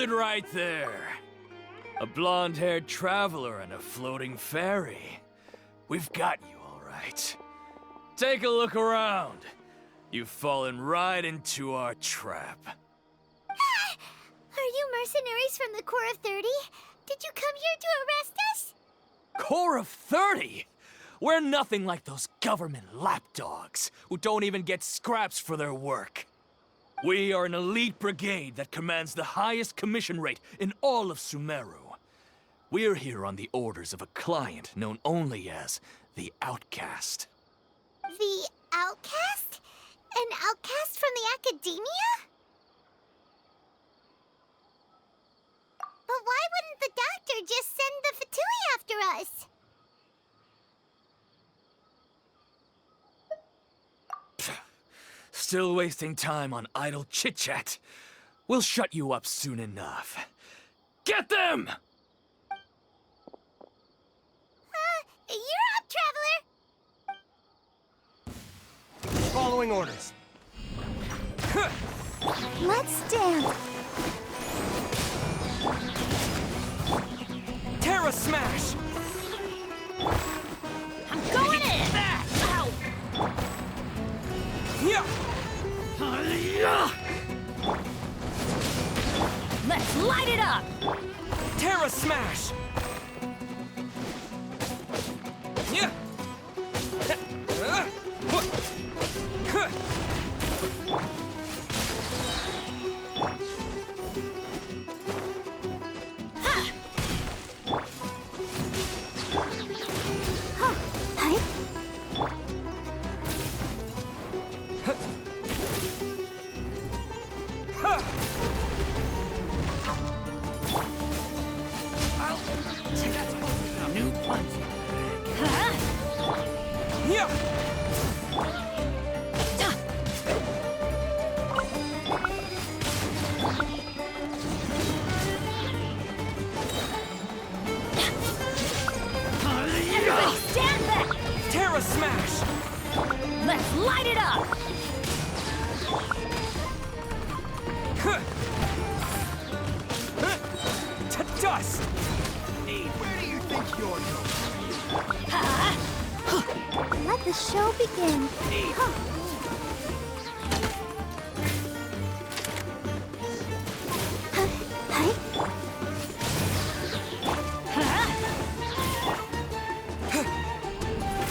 it right there. A blonde-haired traveler and a floating fairy. We've got you, all right. Take a look around. You've fallen right into our trap. Are you mercenaries from the Corps of 30? Did you come here to arrest us? Corps of 30? We're nothing like those government lapdogs who don't even get scraps for their work. We are an elite brigade that commands the highest commission rate in all of Sumeru. We're here on the orders of a client known only as the Outcast. The Outcast? An outcast from the Academia? But why wouldn't the doctor just send the Fatui after us? Still wasting time on idle chit-chat. We'll shut you up soon enough. Get them! You're up, Traveler! Following orders. Let's dance. Terra Smash! I'm going in! Ow! Yeah! Let's light it up! Terra Smash! Yeah! New punch. Yeah! Everybody stand back! Terra Smash! Let's light it up! To dust! Where do you think you're going? Let the show begin.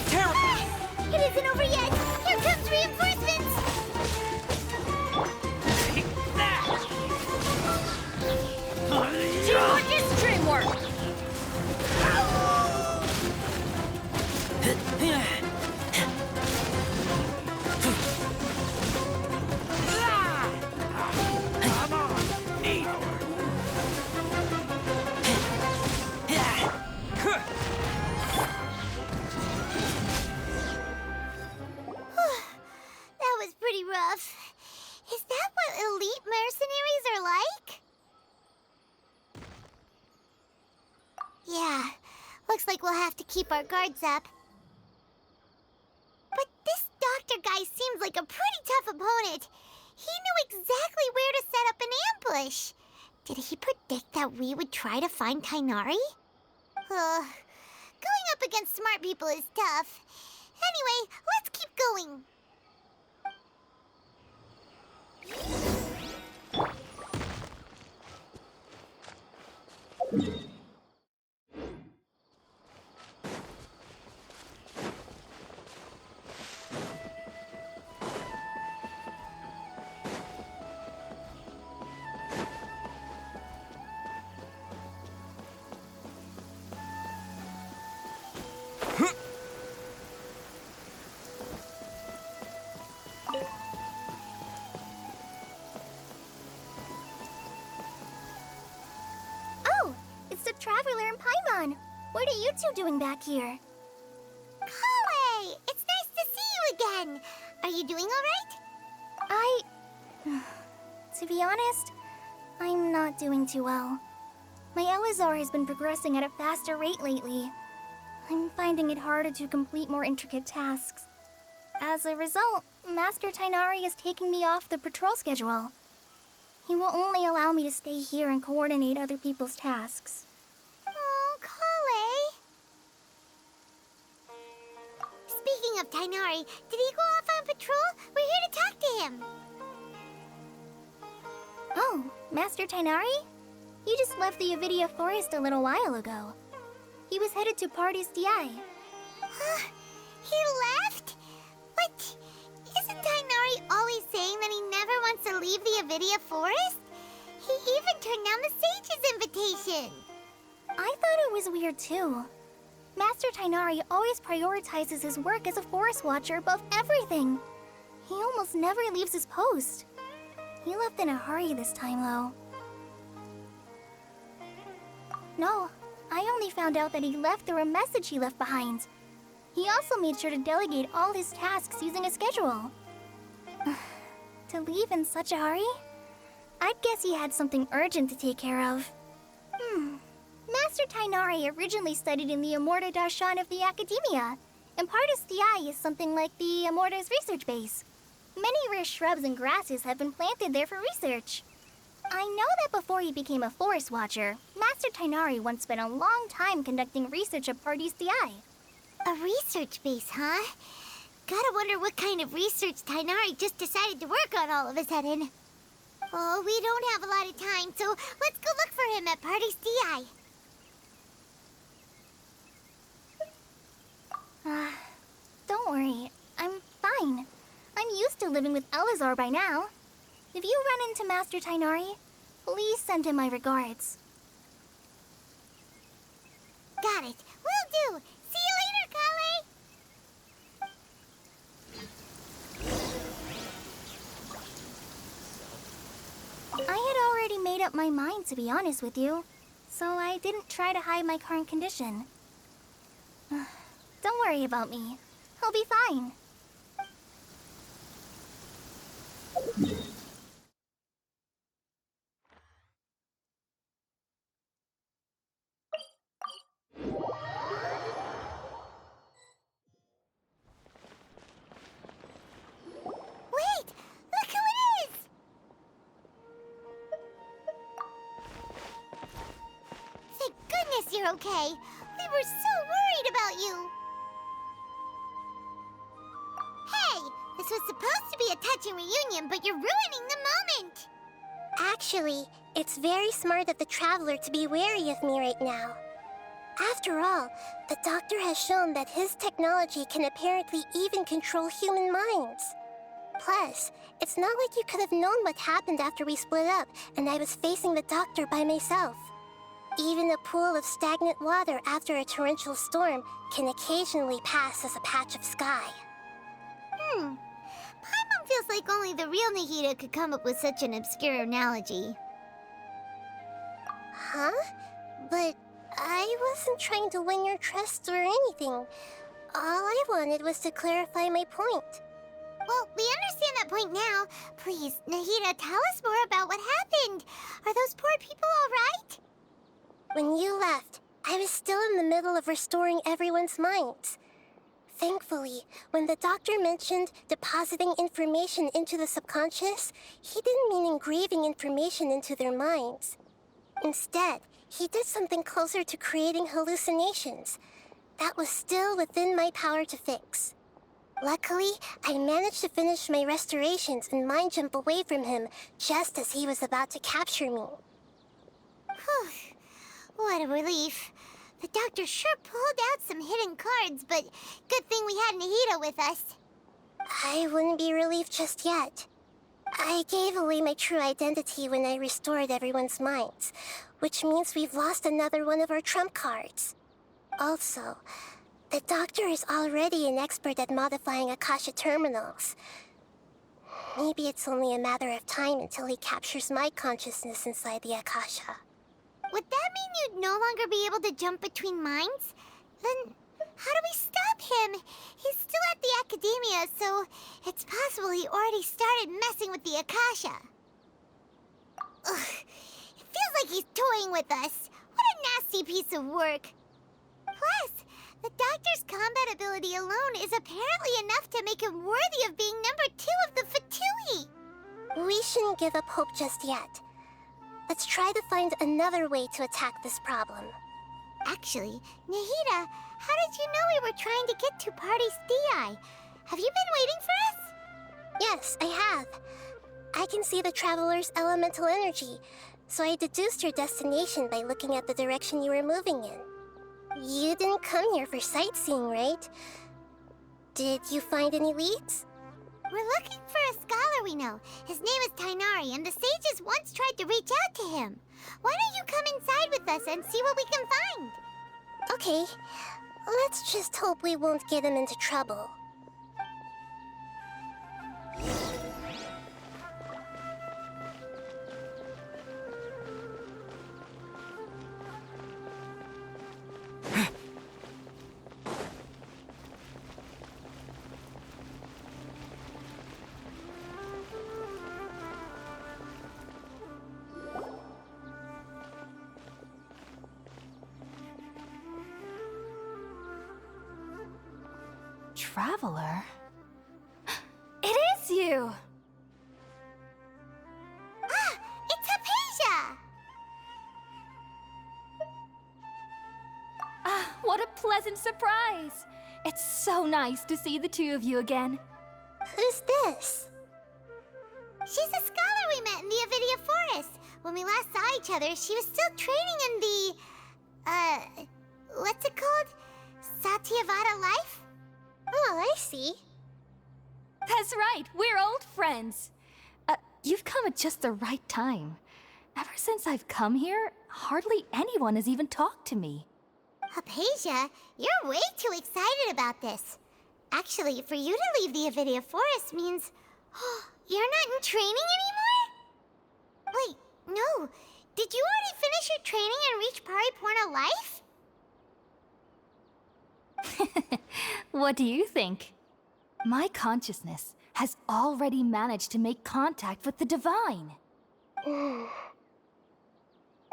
Terra! It isn't over yet! Here comes reinforcements! Take that! Teamwork is dreamwork! Come on! Eat! That was pretty rough. Is that what elite mercenaries are like? Yeah, looks like we'll have to keep our guards up. But this doctor guy seems like a pretty tough opponent. He knew exactly where to set up an ambush. Did he predict that we would try to find Tainari? Going up against smart people is tough. Anyway, let's keep going. Oh, it's the Traveler and Paimon. What are you two doing back here? Kale! It's nice to see you again. Are you doing all right? To be honest, I'm not doing too well. My Elazar has been progressing at a faster rate lately. I'm finding it harder to complete more intricate tasks. As a result, Master Tainari is taking me off the patrol schedule. He will only allow me to stay here and coordinate other people's tasks. Oh, Kale. Speaking of Tainari, did he go off on patrol? We're here to talk to him. Oh, Master Tainari? He just left the Avidia Forest a little while ago. He was headed to Party's DI. He left? What? Isn't Tainari always saying that he never wants to leave the Avidia Forest? He even turned down the Sage's invitation. I thought it was weird too. Master Tainari always prioritizes his work as a forest watcher above everything. He almost never leaves his post. He left in a hurry this time, though. No, I only found out that he left through a message he left behind. He also made sure to delegate all his tasks using a schedule. To leave in such a hurry? I'd guess he had something urgent to take care of. Master Tainari originally studied in the Immorta Darshan of the Academia, and Partis DI is something like the Immorta's research base. Many rare shrubs and grasses have been planted there for research. I know that before he became a forest watcher, Master Tainari once spent a long time conducting research at Partis DI. A research base, huh? Gotta wonder what kind of research Tainari just decided to work on all of a sudden. Oh, we don't have a lot of time, so let's go look for him at Party's DI. Don't worry. I'm fine. I'm used to living with Elazar by now. If you run into Master Tainari, please send him my regards. Got it. Will do. See you later, Kale. I had already made up my mind, to be honest with you, so I didn't try to hide my current condition. Don't worry about me. I'll be fine. Wait! Look who it is! Thank goodness you're okay. We were so worried about you. Hey, this was supposed to be a touching reunion, but you're ruining the moment. Actually, it's very smart of the Traveler to be wary of me right now. After all, the Doctor has shown that his technology can apparently even control human minds. Plus, it's not like you could have known what happened after we split up and I was facing the Doctor by myself. Even a pool of stagnant water after a torrential storm can occasionally pass as a patch of sky. Paimon feels like only the real Nahida could come up with such an obscure analogy. Huh? But I wasn't trying to win your trust or anything. All I wanted was to clarify my point. Well, we understand that point now. Please, Nahida, tell us more about what happened. Are those poor people all right? When you left, I was still in the middle of restoring everyone's minds. Thankfully, when the Doctor mentioned depositing information into the subconscious, he didn't mean engraving information into their minds. Instead, he did something closer to creating hallucinations. That was still within my power to fix. Luckily, I managed to finish my restorations and mind jump away from him just as he was about to capture me. Whew. What a relief. The Doctor sure pulled out some hidden cards, but good thing we had Nahida with us. I wouldn't be relieved just yet. I gave away my true identity when I restored everyone's minds, which means we've lost another one of our trump cards. Also, the Doctor is already an expert at modifying Akasha terminals. Maybe it's only a matter of time until he captures my consciousness inside the Akasha. Would that mean you'd no longer be able to jump between minds? Then how do we stop him? He's still at the Academia, so it's possible he already started messing with the Akasha. Ugh, it feels like he's toying with us. What a nasty piece of work. Plus, the Doctor's combat ability alone is apparently enough to make him worthy of being number 2 of the Fatui. We shouldn't give up hope just yet. Let's try to find another way to attack this problem. Actually, Nahida, how did you know we were trying to get to Party Stii? Have you been waiting for us? Yes, I have. I can see the Traveler's elemental energy, so I deduced your destination by looking at the direction you were moving in. You didn't come here for sightseeing, right? Did you find any leads? We're looking for a scholar we know. His name is Tainari, and the sages once tried to reach out to him. Why don't you come inside with us and see what we can find? Okay, let's just hope we won't get him into trouble. Traveler? It is you! Ah, it's Hypatia! Ah, what a pleasant surprise! It's so nice to see the two of you again. Who's this? She's a scholar we met in the Avidia Forest. When we last saw each other, she was still training in the... what's it called? Satyavada life? Oh, I see. That's right, we're old friends. You've come at just the right time. Ever since I've come here, hardly anyone has even talked to me. Hypatia, you're way too excited about this. Actually, for you to leave the Avidia Forest means... you're not in training anymore? Wait, no. Did you already finish your training and reach Pariporna life? What do you think? My consciousness has already managed to make contact with the divine. You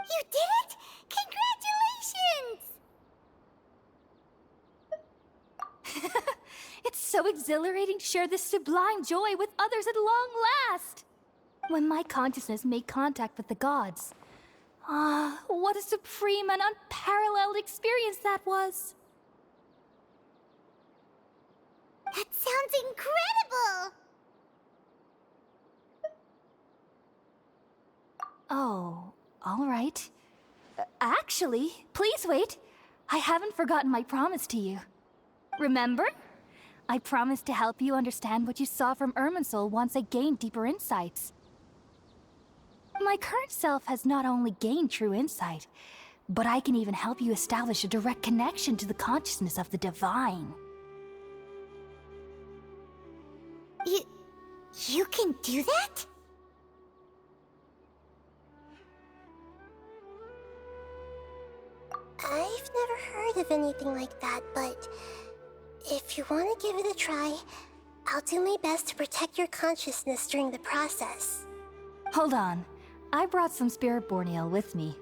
did it! Congratulations! It's so exhilarating to share this sublime joy with others at long last! When my consciousness made contact with the gods. Ah, what a supreme and unparalleled experience that was! That sounds incredible! Oh, all right. Actually, please wait. I haven't forgotten my promise to you. Remember? I promised to help you understand what you saw from Irminsul once I gained deeper insights. My current self has not only gained true insight, but I can even help you establish a direct connection to the consciousness of the divine. You can do that? I've never heard of anything like that, but if you want to give it a try, I'll do my best to protect your consciousness during the process. Hold on. I brought some spirit borneal with me.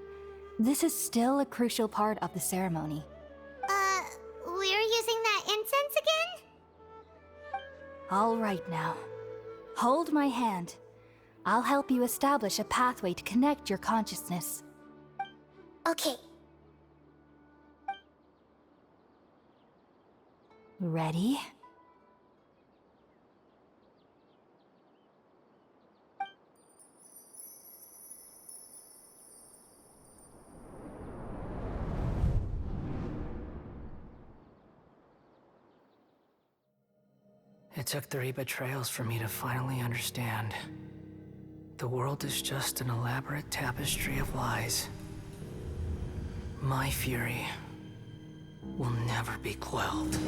This is still a crucial part of the ceremony. We're using that incense again? All right now. Hold my hand. I'll help you establish a pathway to connect your consciousness. Okay. Ready? It took 3 betrayals for me to finally understand. The world is just an elaborate tapestry of lies. My fury will never be quelled.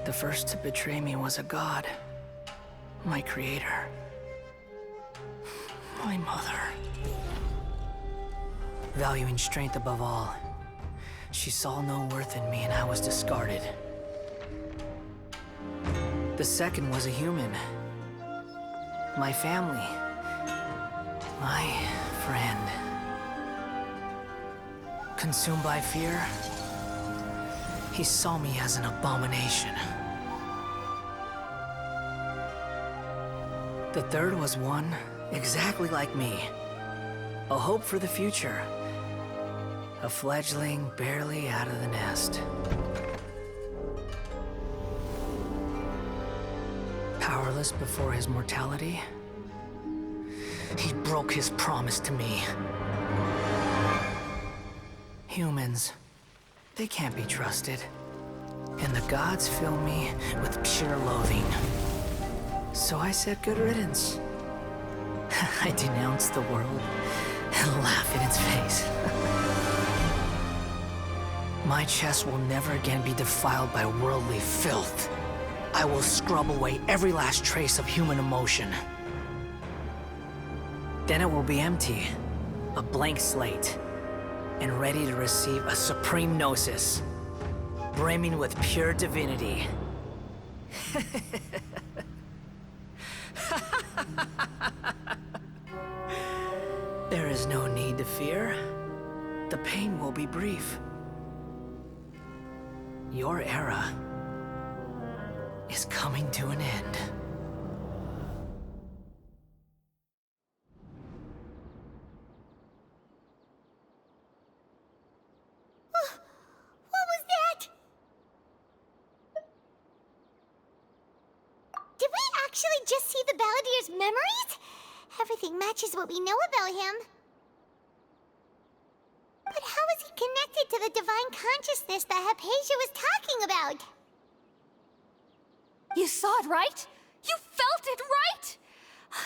The first to betray me was a god. My creator. My mother. Valuing strength above all, she saw no worth in me and I was discarded. The second was a human. My family. My friend. Consumed by fear, he saw me as an abomination. The third was one exactly like me. A hope for the future. A fledgling barely out of the nest. Powerless before his mortality, he broke his promise to me. Humans, they can't be trusted. And the gods fill me with pure loathing. So I said good riddance. I denounce the world and laugh in its face. My chest will never again be defiled by worldly filth. I will scrub away every last trace of human emotion. Then it will be empty, a blank slate, and ready to receive a supreme gnosis, brimming with pure divinity. There is no need to fear. The pain will be brief. Your era is coming to an end. What was that? Did we actually just see the Balladier's memories? Everything matches what we know about him. But how is he connected to the divine consciousness that Hypatia was talking about? You saw it, right? You felt it, right?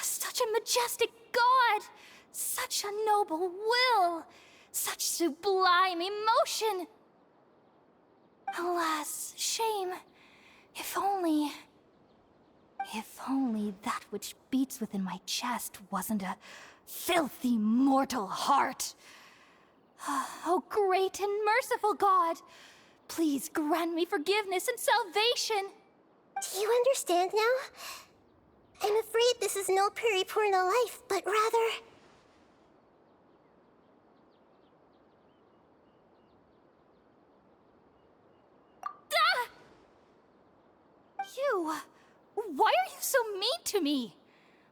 Such a majestic god! Such a noble will! Such sublime emotion! Alas, shame. If only that which beats within my chest wasn't a filthy mortal heart. Oh, great and merciful God, please grant me forgiveness and salvation. Do you understand now? I'm afraid this is no Puripurna life, but rather... You! Why are you so mean to me?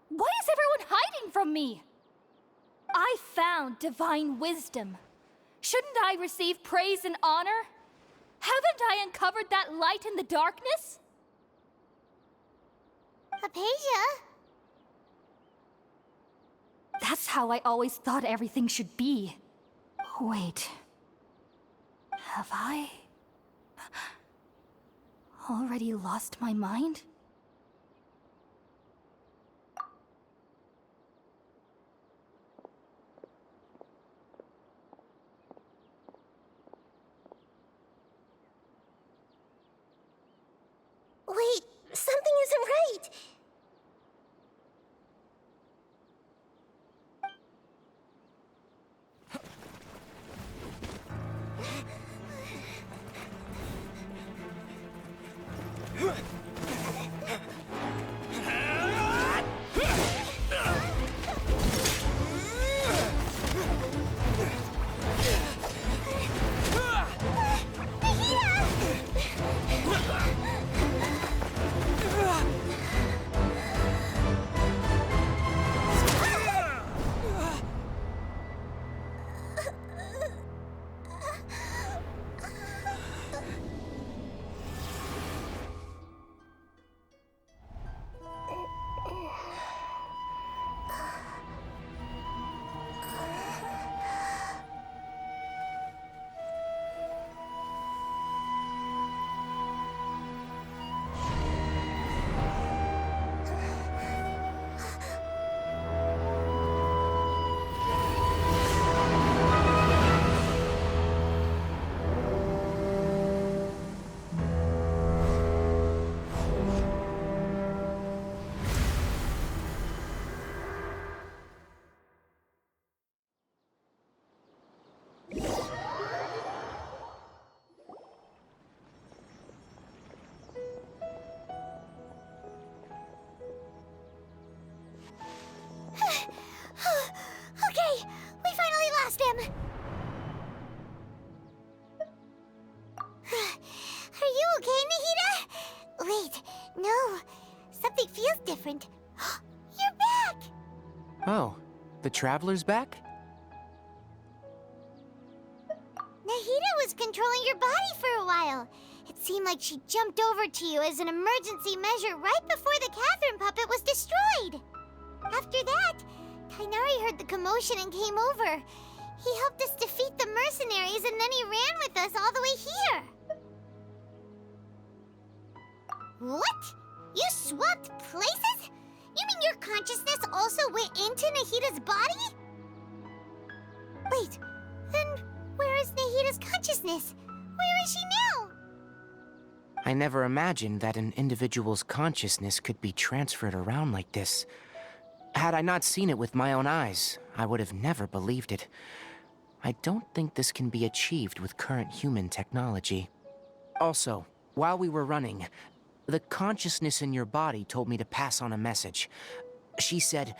Why is everyone hiding from me? I found divine wisdom. Shouldn't I receive praise and honor? Haven't I uncovered that light in the darkness? Hypatia? That's how I always thought everything should be. Wait. Have I already lost my mind? Wait, something isn't right. Okay, we finally lost him. Are you okay, Nahida? Wait, no. Something feels different. Your Oh, the Traveler's back? Nahida was controlling your body for a while. It seemed like she jumped over to you as an emergency measure right before the Catherine puppet was destroyed. After that, Tainari heard the commotion and came over. He helped us defeat the mercenaries and then he ran with us all the way here. What? You swapped places? You mean your consciousness also went into Nahida's body? Wait, then where is Nahida's consciousness? Where is she now? I never imagined that an individual's consciousness could be transferred around like this. Had I not seen it with my own eyes, I would have never believed it. I don't think this can be achieved with current human technology. Also, while we were running, the consciousness in your body told me to pass on a message. She said,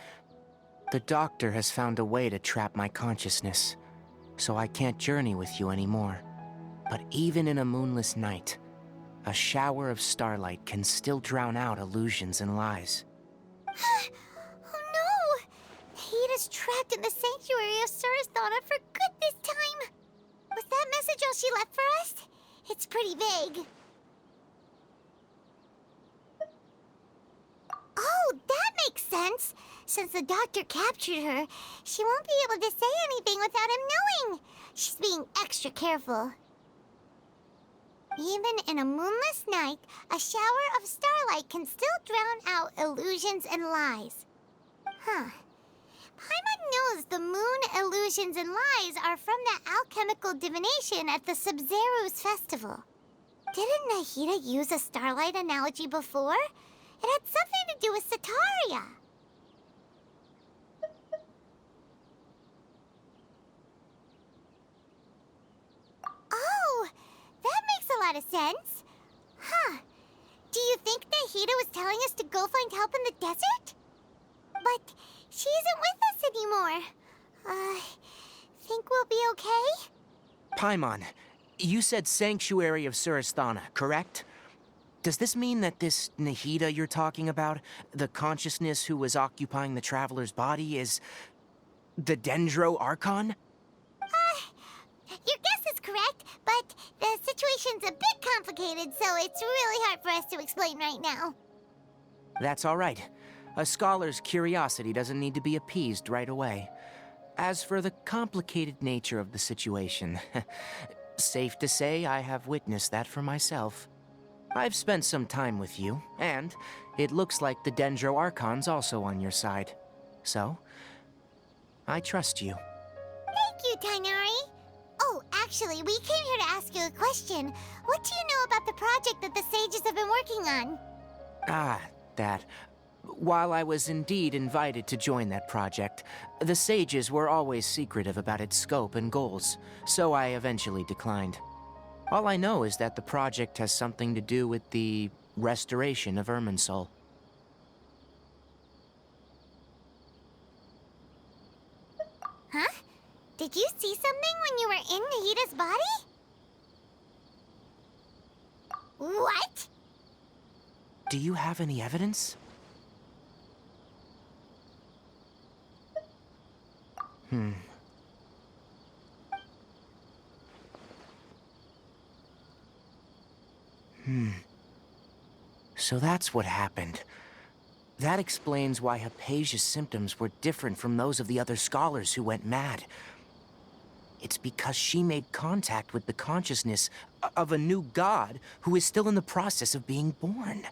"The doctor has found a way to trap my consciousness, so I can't journey with you anymore. But even in a moonless night, a shower of starlight can still drown out illusions and lies." Oh no! Nahida's trapped in the sanctuary of Surasthana for good this time. Was that message all she left for us? It's pretty vague. Oh, that makes sense. Since the doctor captured her, she won't be able to say anything without him knowing. She's being extra careful. Even in a moonless night, a shower of starlight can still drown out illusions and lies. Huh. Paimon knows the moon illusions and lies are from the alchemical divination at the Sub-Zero's festival. Didn't Nahida use a starlight analogy before? It had something to do with Sataria. Oh, that makes a lot of sense. Huh. Do you think Nahida was telling us to go find help in the desert? But she isn't with us anymore. Think we'll be okay? Paimon, you said Sanctuary of Surasthana, correct? Does this mean that this Nahida you're talking about, the consciousness who was occupying the Traveler's body, is the Dendro Archon? Your guess is correct, but the situation's a bit complicated, so it's really hard for us to explain right now. That's all right. A scholar's curiosity doesn't need to be appeased right away. As for the complicated nature of the situation, safe to say I have witnessed that for myself. I've spent some time with you, and it looks like the Dendro Archon's also on your side. So, I trust you. Thank you, Tainari. Oh, actually, we came here to ask you a question. What do you know about the project that the sages have been working on? Ah, that. While I was indeed invited to join that project, the sages were always secretive about its scope and goals, so I eventually declined. All I know is that the project has something to do with the restoration of Irminsul. Huh? Did you see something when you were in Nahida's body? What? Do you have any evidence? So that's what happened. That explains why Hypatia's symptoms were different from those of the other scholars who went mad. It's because she made contact with the consciousness of a new god who is still in the process of being born.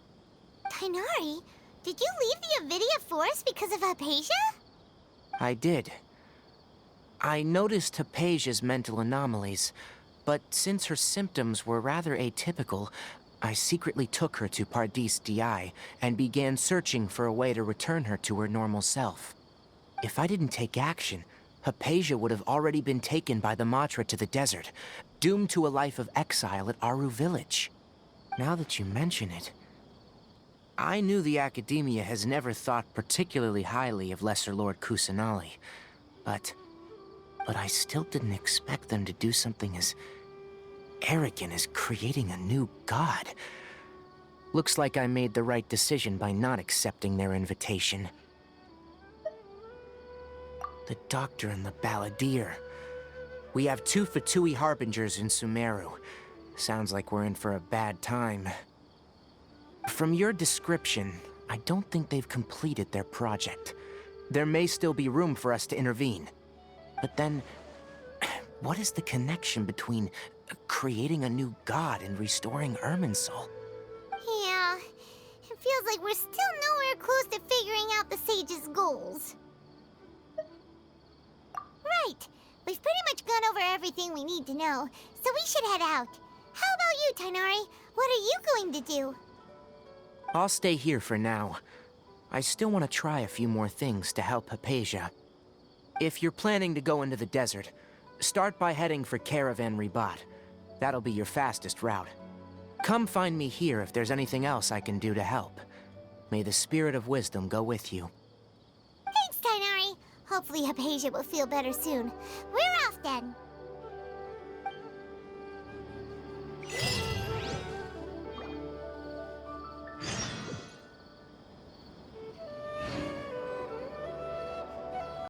Tainari, did you leave the Avidia Forest because of Hypatia? I did. I noticed Hypatia's mental anomalies, but since her symptoms were rather atypical, I secretly took her to Pardis Di and began searching for a way to return her to her normal self. If I didn't take action, Hypatia would have already been taken by the Matra to the desert, doomed to a life of exile at Aru Village. Now that you mention it, I knew the Academia has never thought particularly highly of Lesser Lord Kusanali, but I still didn't expect them to do something as arrogant as creating a new god. Looks like I made the right decision by not accepting their invitation. The Doctor and the Balladeer. We have 2 Fatui Harbingers in Sumeru. Sounds like we're in for a bad time. From your description, I don't think they've completed their project. There may still be room for us to intervene. But then, what is the connection between creating a new god and restoring Irminsul? Yeah, it feels like we're still nowhere close to figuring out the Sage's goals. Right, we've pretty much gone over everything we need to know, so we should head out. How about you, Tighnari? What are you going to do? I'll stay here for now. I still want to try a few more things to help Hypatia. If you're planning to go into the desert, start by heading for Caravan Ribat. That'll be your fastest route. Come find me here if there's anything else I can do to help. May the spirit of wisdom go with you. Thanks, Tighnari. Hopefully Hypatia will feel better soon. We're off then.